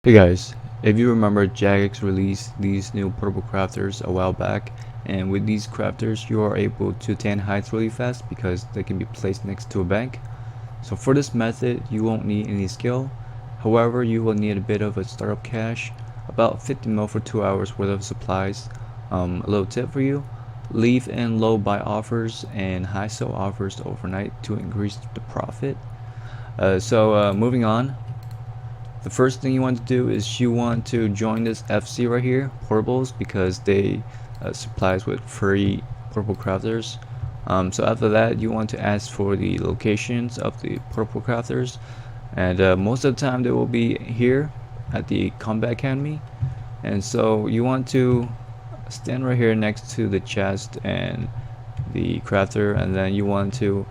Hey guys, if you remember, Jagex released these new purple crafters a while back, and with these crafters you are able to tan hides really fast because they can be placed next to a bank. So for this method you won't need any skill, however you will need a bit of a startup cash, about 50 mil for 2 hours worth of supplies. A little tip for you, leave in low buy offers and high sell offers overnight to increase the profit. Moving on. The first thing you want to do is you want to join this FC right here, portables, because they supply us with free purple crafters. So after that you want to ask for the locations of the purple crafters, and most of the time they will be here at the Combat Academy. And so you want to stand right here next to the chest and the crafter, and then you want to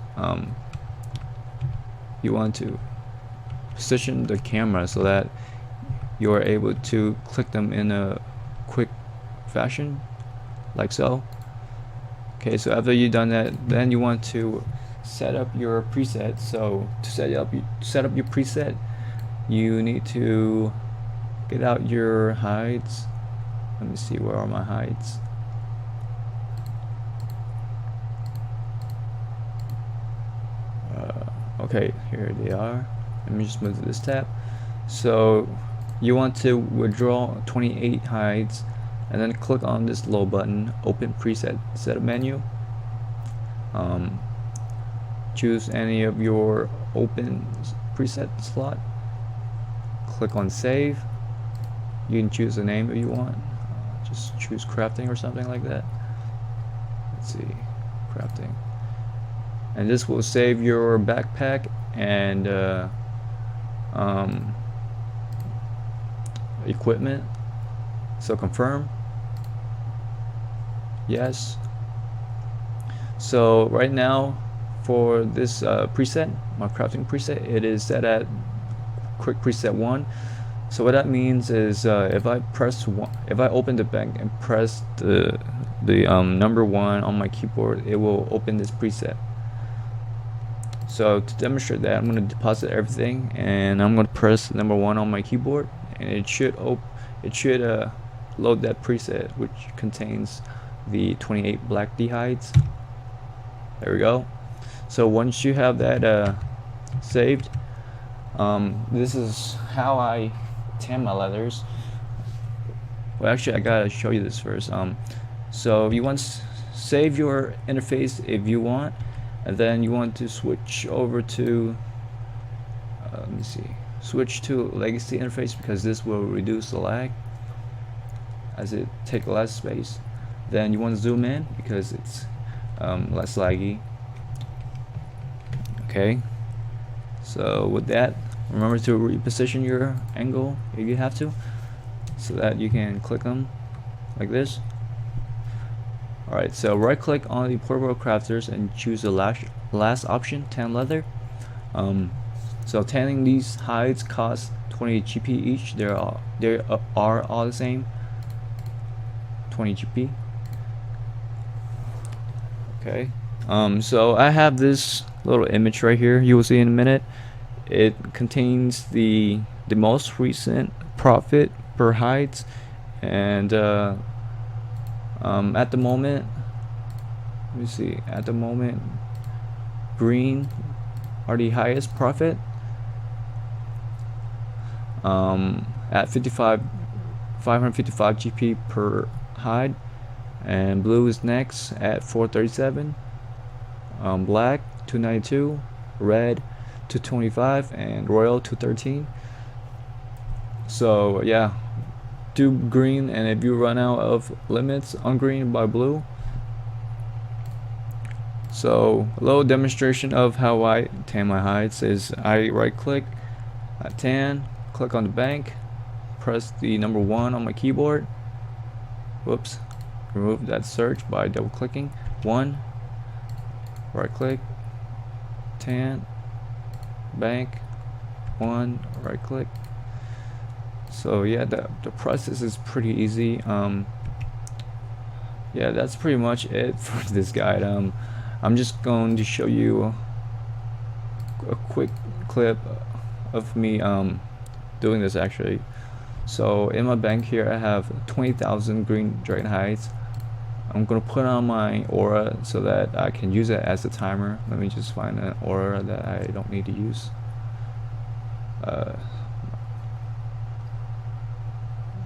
position the camera so that you are able to click them in a quick fashion, like so. Okay, so after you've done that, then you want to set up your preset. So to set up your preset, you need to get out your hides. Let me see, where are my hides? Okay, here they are. Let me just move to this tab. So you want to withdraw 28 hides, and then click on this low button, open preset setup menu. Choose any of your open preset slot, click on save. You can choose the name if you want, just choose crafting or something like that. Let's see, crafting, and this will save your backpack and equipment. So confirm, yes. So right now for this preset, my crafting preset, it is set at quick preset 1. So what that means is if I open the bank and press the number 1 on my keyboard, it will open this preset. So to demonstrate that, I'm going to deposit everything, and I'm going to press number 1 on my keyboard, and it should load that preset, which contains the 28 black D hides. There we go. So once you have that saved, this is how I tan my leathers. Well, actually, I gotta show you this first. So you want to save your interface if you want, and then you want to switch over to let me see, switch to legacy interface, because this will reduce the lag as it takes less space. Then you want to zoom in because it's less laggy. Okay, so with that, remember to reposition your angle if you have to, so that you can click them like this. Alright, so right click on the portable crafters and choose the last option, tan leather. So tanning these hides costs 20 GP each. They are all the same, 20 GP. Okay, so I have this little image right here, you will see in a minute. It contains the most recent profit per hides, and at the moment, let me see, at the moment green are the highest profit at 555 GP per hide, and blue is next at 437, black 292, red 225, and royal 213. So yeah, do green, and if you run out of limits on green, buy blue. So a little demonstration of how I tan my hides is I right click, tan, click on the bank, press the number 1 on my keyboard. Whoops, remove that search by double clicking 1, right click, tan, bank, 1, right click. So yeah, the process is pretty easy. Yeah, that's pretty much it for this guide. I'm just going to show you a quick clip of me doing this actually. So in my bank here, I have 20,000 green Dragonhides. I'm gonna put on my aura so that I can use it as a timer. Let me just find an aura that I don't need to use.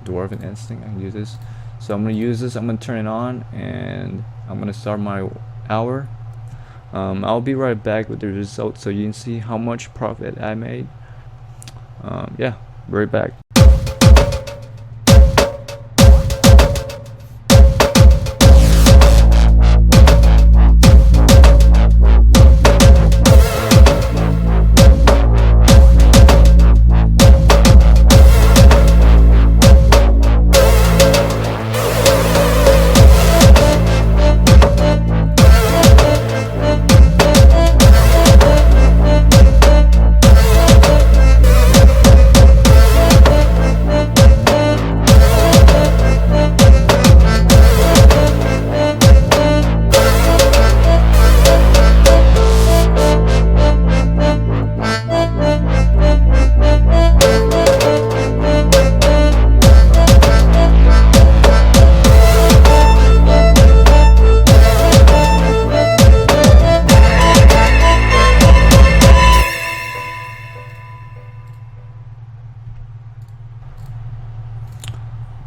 Dwarven Instinct, I can use this. So I'm gonna use this, I'm gonna turn it on, and I'm gonna start my hour. I'll be right back with the results so you can see how much profit I made. Yeah, right back.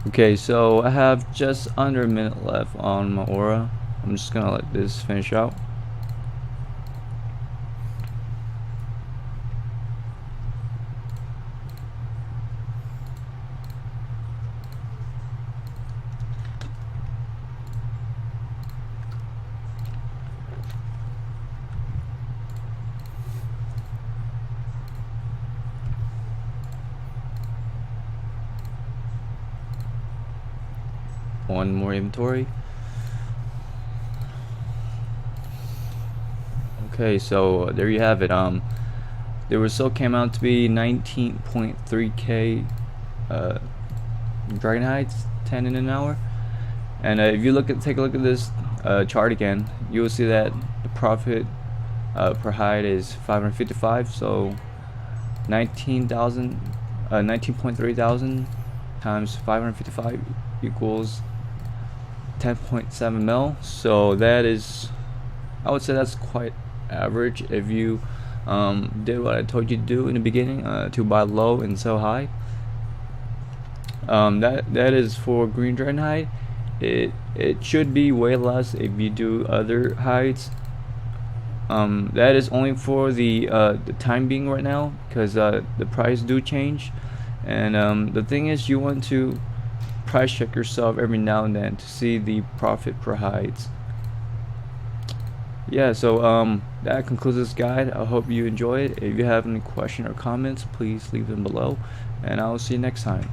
Okay, so I have just under a minute left on my aura. I'm just gonna let this finish out. One more inventory. Okay, so there you have it. The result came out to be 19.3k Dragonhides, 10 in an hour. And if you take a look at this chart again, you will see that the profit per hide is 555. So 19.3 thousand times 555 equals 10.7 mil. So that is, I would say that's quite average if you did what I told you to do in the beginning, to buy low and sell high. That is for green Dragonhide. It should be way less if you do other hides. That is only for the time being right now, because the price do change, and the thing is, you want to price check yourself every now and then to see the profit per hides. Yeah, so that concludes this guide. I hope you enjoy it. If you have any question or comments, please leave them below, and I will see you next time.